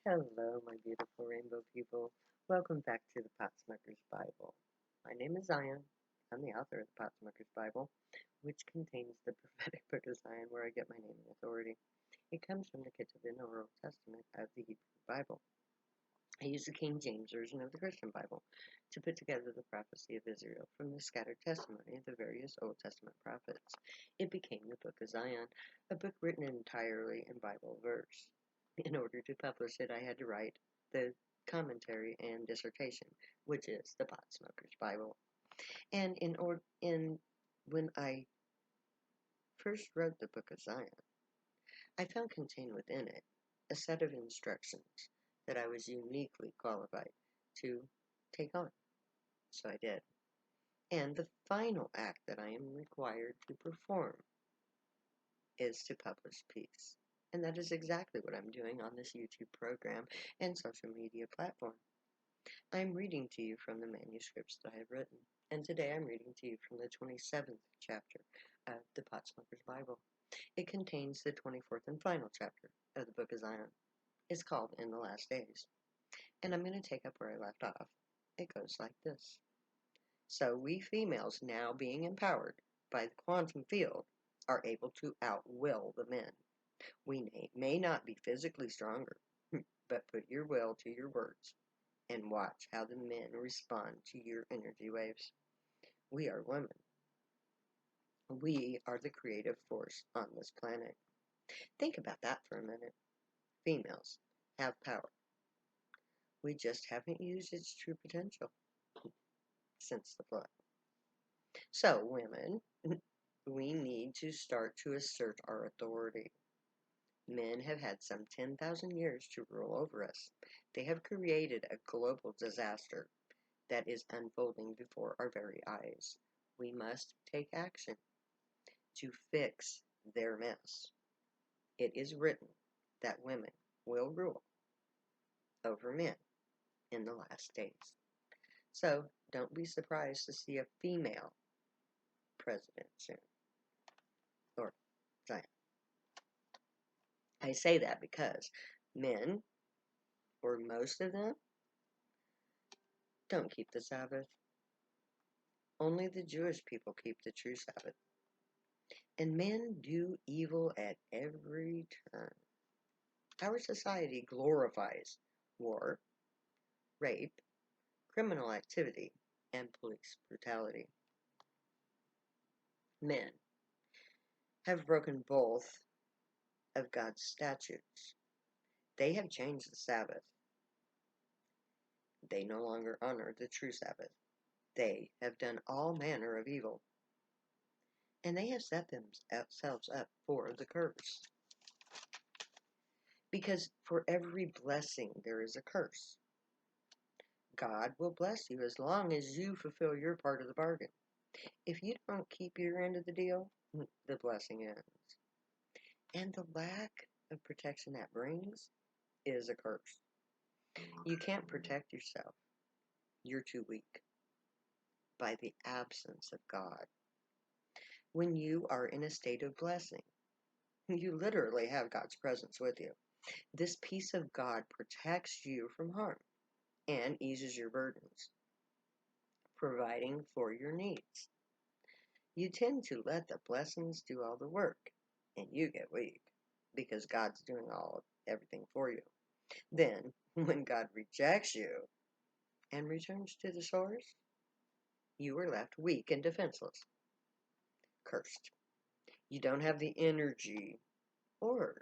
Hello, my beautiful rainbow people. Welcome back to the Potsmuckers Bible. My name is Zion. I'm the author of the Potsmuckers Bible, which contains the prophetic book of Zion, where I get my name and authority. It comes from the Ketuvim, or Old Testament, of the Hebrew Bible. I use the King James Version of the Christian Bible to put together the prophecy of Israel from the scattered testimony of the various Old Testament prophets. It became the Book of Zion, a book written entirely in Bible verse. In order to publish it, I had to write the commentary and dissertation, which is the Potsmuckers Bible. And when I first wrote the Book of Zion, I found contained within it a set of instructions that I was uniquely qualified to take on. So I did. And the final act that I am required to perform is to publish peace. And that is exactly what I'm doing on this YouTube program and social media platform. I'm reading to you from the manuscripts that I have written. And today I'm reading to you from the 27th chapter of the Potsmuckers Bible. It contains the 24th and final chapter of the Book of Zion. It's called In the Last Days. And I'm going to take up where I left off. It goes like this. So we females, now being empowered by the quantum field, are able to outwill the men. We may not be physically stronger, but put your will to your words and watch how the men respond to your energy waves. We are women. We are the creative force on this planet. Think about that for a minute. Females have power. We just haven't used its true potential since the flood. So, women, we need to start to assert our authority. Men have had some 10,000 years to rule over us. They have created a global disaster that is unfolding before our very eyes. We must take action to fix their mess. It is written that women will rule over men in the last days. So don't be surprised to see a female president soon. Or Zion. I say that because men, or most of them, don't keep the Sabbath. Only the Jewish people keep the true Sabbath. And men do evil at every turn. Our society glorifies war, rape, criminal activity, and police brutality. Men have broken both of God's statutes. They have changed the Sabbath. They no longer honor the true Sabbath. They have done all manner of evil. And they have set themselves up for the curse. Because for every blessing there is a curse. God will bless you as long as you fulfill your part of the bargain. If you don't keep your end of the deal, the blessing ends. And the lack of protection that brings is a curse. You can't protect yourself. You're too weak by the absence of God. When you are in a state of blessing, you literally have God's presence with you. This peace of God protects you from harm and eases your burdens, providing for your needs. You tend to let the blessings do all the work, and you get weak because God's doing everything for you. Then, when God rejects you and returns to the source, you are left weak and defenseless, cursed. You don't have the energy or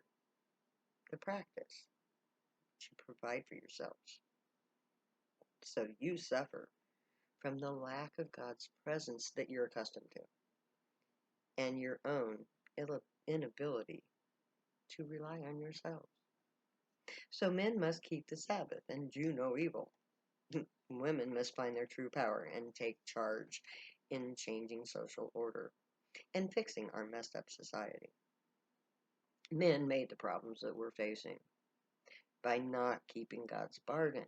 the practice to provide for yourselves. So you suffer from the lack of God's presence that you're accustomed to and your own inability to rely on yourselves. So men must keep the Sabbath and do no evil. Women must find their true power and take charge in changing social order and fixing our messed up society. Men made the problems that we're facing by not keeping God's bargain.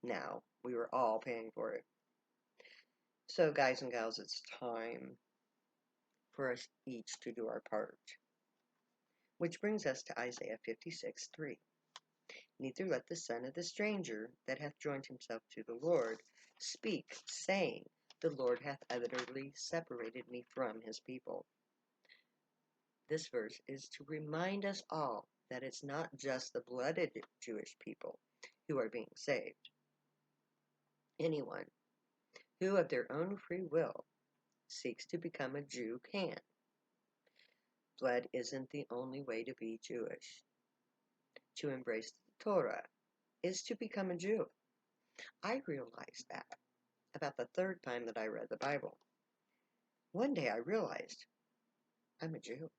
Now, we were all paying for it. So, guys and gals, it's time for us each to do our part. Which brings us to Isaiah 56:3. neither let the son of the stranger that hath joined himself to the Lord speak, saying, the Lord hath utterly separated me from his people. This verse is to remind us all that it's not just the blooded Jewish people who are being saved. Anyone who of their own free will seeks to become a Jew can. Blood isn't the only way to be Jewish. To embrace the Torah is to become a Jew. I realized that about the third time that I read the Bible. One day I realized I'm a Jew.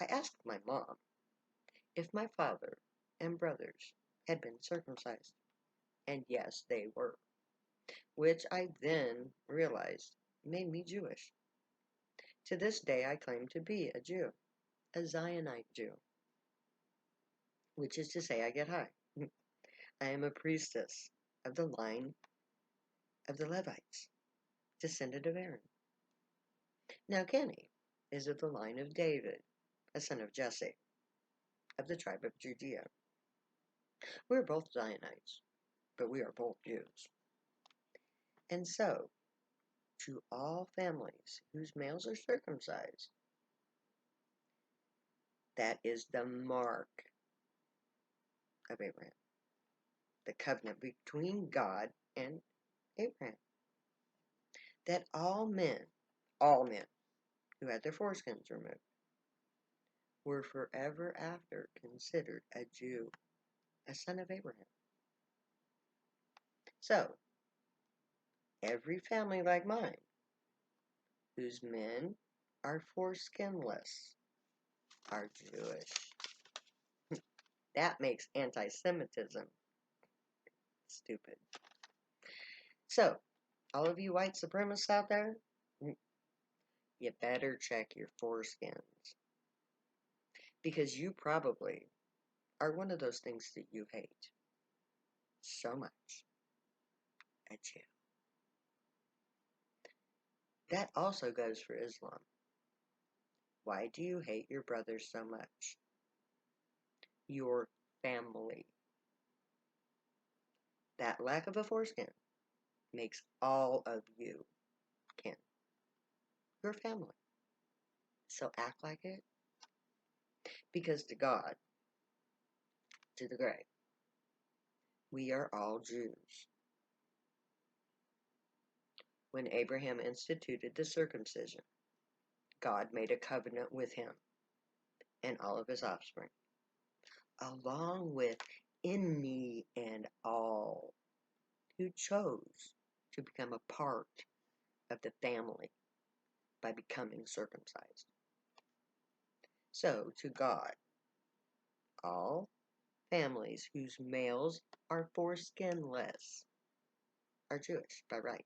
I asked my mom if my father and brothers had been circumcised, and yes, they were, which I then realized made me Jewish. To this day, I claim to be a Jew, a Zionite Jew, which is to say I get high. I am a priestess of the line of the Levites, descendant of Aaron. Now Kenny is of the line of David, a son of Jesse, of the tribe of Judea. We're both Zionites, but we are both Jews. And so, to all families whose males are circumcised, that is the mark of Abraham, the covenant between God and Abraham, that all men who had their foreskins removed were forever after considered a Jew, a son of Abraham. So, every family like mine, whose men are foreskinless, are Jewish. That makes anti-Semitism stupid. So, all of you white supremacists out there, you better check your foreskins. Because you probably are one of those things that you hate so much. A Jew. That also goes for Islam. Why do you hate your brothers so much? Your family. That lack of a foreskin makes all of you kin. Your family. So act like it. Because to God, to the grave, we are all Jews. When Abraham instituted the circumcision, God made a covenant with him and all of his offspring, along with any and all who chose to become a part of the family by becoming circumcised. So, to God, all families whose males are foreskinless are Jewish by right.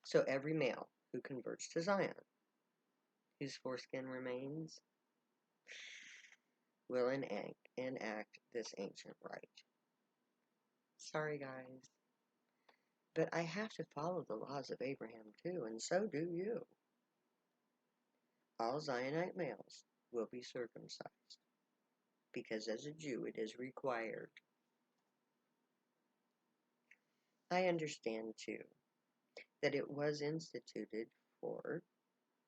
So every male who converts to Zion, whose foreskin remains, will enact this ancient rite. Sorry, guys. But I have to follow the laws of Abraham too, and so do you. All Zionite males will be circumcised, because as a Jew it is required. I understand too that it was instituted for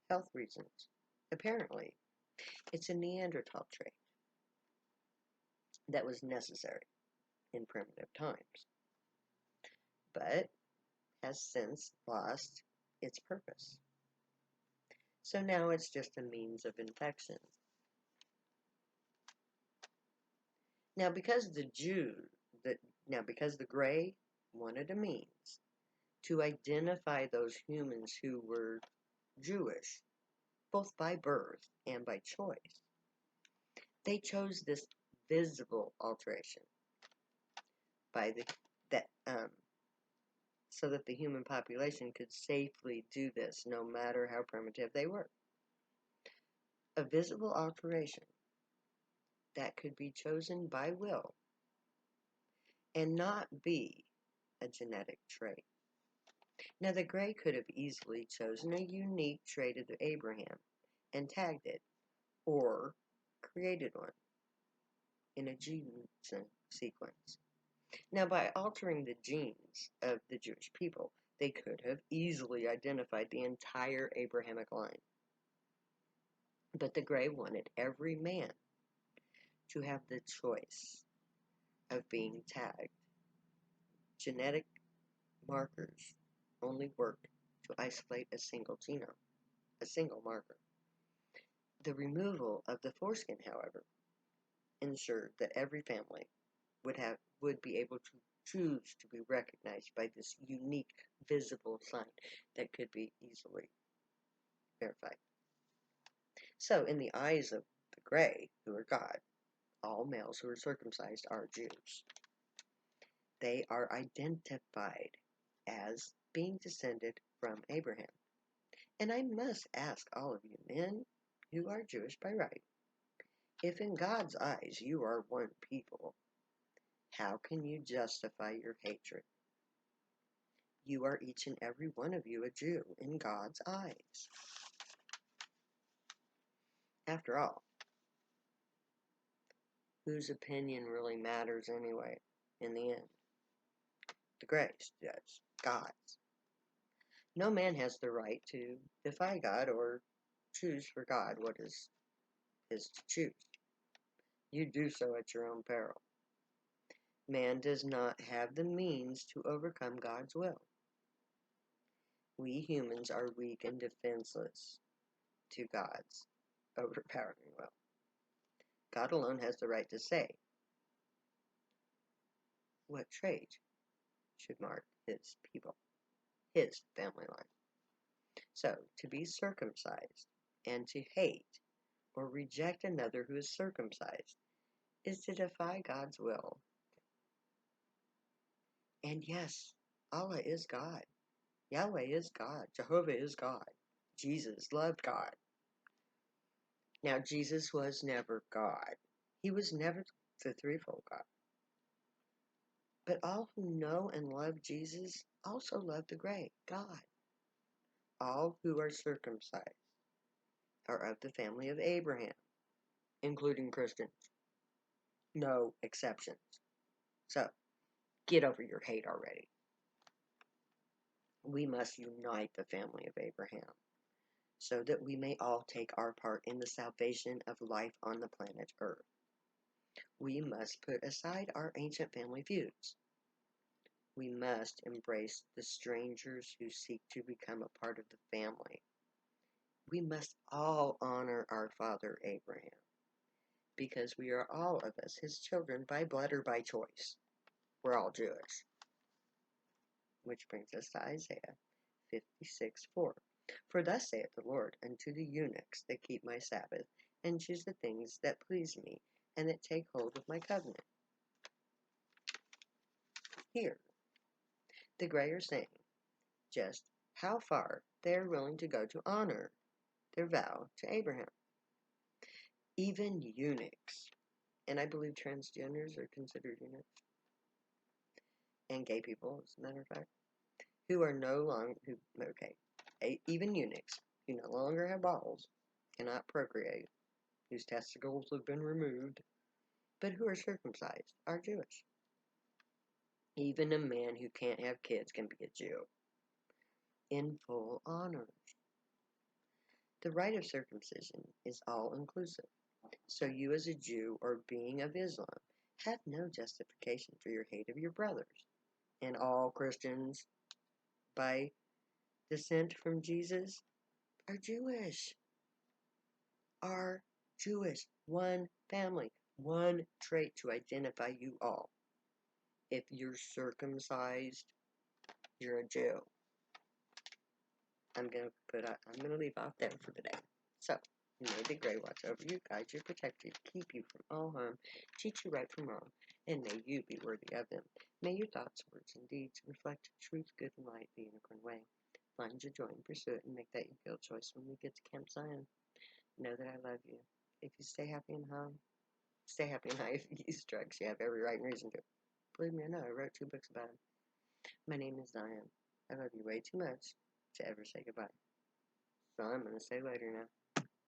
health reasons. Apparently, it's a Neanderthal trait that was necessary in primitive times, but has since lost its purpose. So now it's just a means of infection. Now because because the Gray wanted a means to identify those humans who were Jewish, both by birth and by choice, they chose this visible alteration so that the human population could safely do this, no matter how primitive they were. A visible alteration that could be chosen by will and not be a genetic trait. Now, the Gray could have easily chosen a unique trait of Abraham and tagged it, or created one. in a gene sequence. Now, by altering the genes of the Jewish people, they could have easily identified the entire Abrahamic line. But the Grey wanted every man to have the choice of being tagged. Genetic markers only work to isolate a single genome, a single marker. The removal of the foreskin, however, ensured that every family would be able to choose to be recognized by this unique visible sign that could be easily verified. So, in the eyes of the Grey, who are God, all males who are circumcised are Jews. They are identified as being descended from Abraham. And I must ask all of you men who are Jewish by right, if in God's eyes you are one people, how can you justify your hatred? You are each and every one of you a Jew in God's eyes. After all, whose opinion really matters anyway, in the end? The Greys does, God's. No man has the right to defy God or choose for God what is his to choose. You do so at your own peril. Man does not have the means to overcome God's will. We humans are weak and defenseless to God's overpowering will. God alone has the right to say what trait should mark his people, his family line. So, to be circumcised and to hate or reject another who is circumcised is to defy God's will. And yes, Allah is God. Yahweh is God. Jehovah is God. Jesus loved God. Now, Jesus was never God. He was never the threefold God. But all who know and love Jesus also love the great God. All who are circumcised are of the family of Abraham, including Christians. No exceptions. So, get over your hate already. We must unite the family of Abraham so that we may all take our part in the salvation of life on the planet Earth. We must put aside our ancient family feuds. We must embrace the strangers who seek to become a part of the family. We must all honor our father Abraham, because we are all of us his children by blood or by choice. We're all Jewish. Which brings us to Isaiah 56:4. For thus saith the Lord unto the eunuchs that keep my Sabbath, and choose the things that please me, and that take hold of my covenant. Here, the Grey are saying just how far they are willing to go to honor their vow to Abraham. Even eunuchs, and I believe transgenders are considered eunuchs, and gay people, as a matter of fact, who are no longer, even eunuchs who no longer have balls, cannot procreate, whose testicles have been removed, but who are circumcised, are Jewish. Even a man who can't have kids can be a Jew, in full honor. The rite of circumcision is all-inclusive, so you as a Jew or being of Islam have no justification for your hate of your brothers, and all Christians, by descent from Jesus, are Jewish. Are Jewish. One family, one trait to identify you all. If you're circumcised, you're a Jew. I'm gonna leave off there for today. So, may the Grey watch over you, guide you, protect you, keep you from all harm, teach you right from wrong, and may you be worthy of them. May your thoughts, words, and deeds reflect truth, good, and light the unicorn way. Find your joy and pursue it, and make that your guild choice when we get to Camp Zion. Know that I love you. If you stay happy and high, stay happy and high. If you use drugs, you have every right and reason to. Believe me or not, I wrote 2 books about it. My name is Zion. I love you way too much to ever say goodbye. So I'm going to say later now.